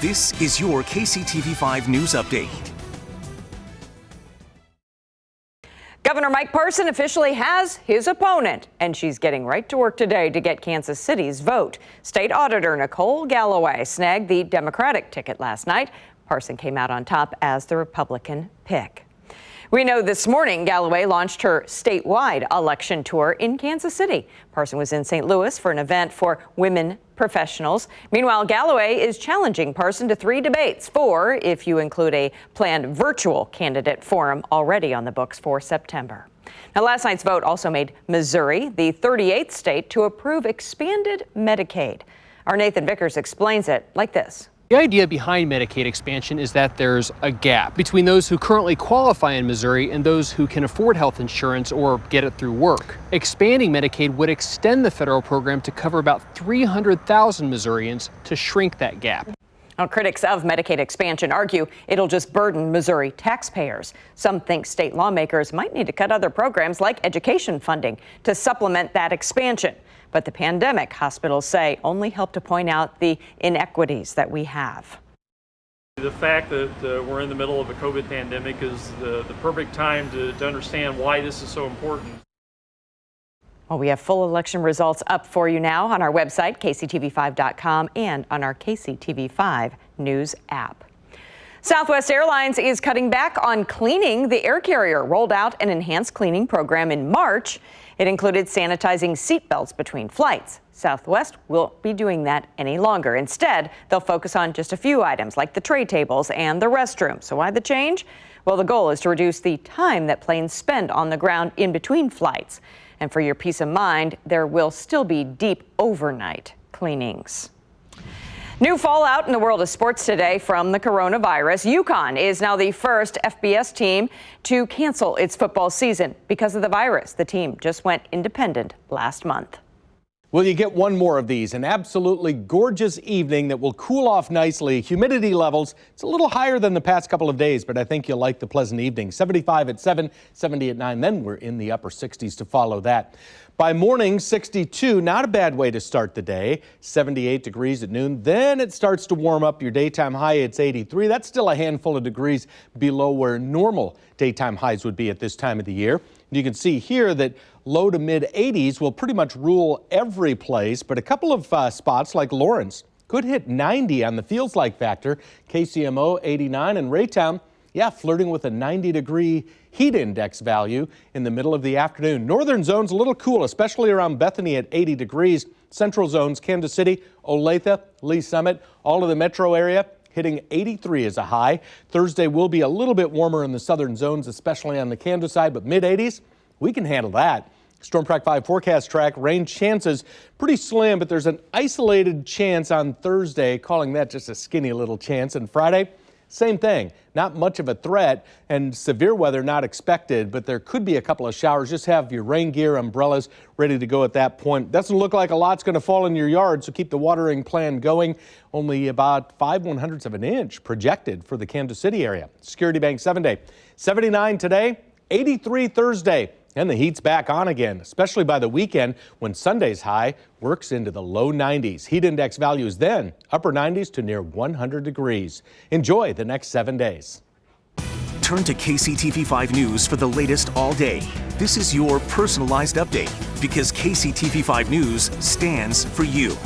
This is your KCTV5 News Update. Governor Mike Parson officially has his opponent, and she's getting right to work today to get Kansas City's vote. State Auditor Nicole Galloway snagged the Democratic ticket last night. Parson came out on top as the Republican pick. We know this morning Galloway launched her statewide election tour in Kansas City. Parson was in St. Louis for an event for women professionals. Meanwhile, Galloway is challenging Parson to 3 debates, 4 if you include a planned virtual candidate forum already on the books for September. Now, last night's vote also made Missouri the 38th state to approve expanded Medicaid. Our Nathan Vickers explains it like this. The idea behind Medicaid expansion is that there's a gap between those who currently qualify in Missouri and those who can afford health insurance or get it through work. Expanding Medicaid would extend the federal program to cover about 300,000 Missourians to shrink that gap. Now, critics of Medicaid expansion argue it'll just burden Missouri taxpayers. Some think state lawmakers might need to cut other programs like education funding to supplement that expansion. But the pandemic, hospitals say, only help to point out the inequities that we have. The fact that we're in the middle of a COVID pandemic is the perfect time to understand why this is so important. Well, we have full election results up for you now on our website, kctv5.com, and on our KCTV5 News app. Southwest Airlines is cutting back on cleaning. The air carrier rolled out an enhanced cleaning program in March. It included sanitizing seatbelts between flights. Southwest won't be doing that any longer. Instead, they'll focus on just a few items like the tray tables and the restrooms. So why the change? Well, the goal is to reduce the time that planes spend on the ground in between flights. And for your peace of mind, there will still be deep overnight cleanings. New fallout in the world of sports today from the coronavirus. UConn is now the first FBS team to cancel its football season because of the virus. The team just went independent last month. Well, you get one more of these, an absolutely gorgeous evening that will cool off nicely. Humidity levels, it's a little higher than the past couple of days, but I think you'll like the pleasant evening. 75 at 7, 70 at 9, then we're in the upper 60s to follow that. By morning, 62, not a bad way to start the day. 78 degrees at noon, then it starts to warm up. Your daytime high, it's 83. That's still a handful of degrees below where normal daytime highs would be at this time of the year. You can see here that low to mid 80s will pretty much rule every place, but a couple of spots like Lawrence could hit 90 on the feels like factor. KCMO 89 and Raytown, yeah, flirting with a 90-degree heat index value in the middle of the afternoon. Northern zone's a little cool, especially around Bethany at 80 degrees. Central zones, Kansas City, Olathe, Lee Summit, all of the metro area hitting 83 as a high. Thursday will be a little bit warmer in the southern zones, especially on the Kansas side, but mid-80s, we can handle that. Storm Track 5 forecast track, rain chances pretty slim, but there's an isolated chance on Thursday, calling that just a skinny little chance. And Friday, same thing, not much of a threat and severe weather not expected, but there could be a couple of showers. Just have your rain gear, umbrellas ready to go at that point. Doesn't look like a lot's going to fall in your yard, so keep the watering plan going. Only about 5/100ths of an inch projected for the Kansas City area. Security Bank 7-day, 79 today, 83 Thursday. And the heat's back on again, especially by the weekend when Sunday's high works into the low 90s. Heat index values then upper 90s to near 100 degrees. Enjoy the next 7 days. Turn to KCTV5 News for the latest all day. This is your personalized update because KCTV5 News stands for you.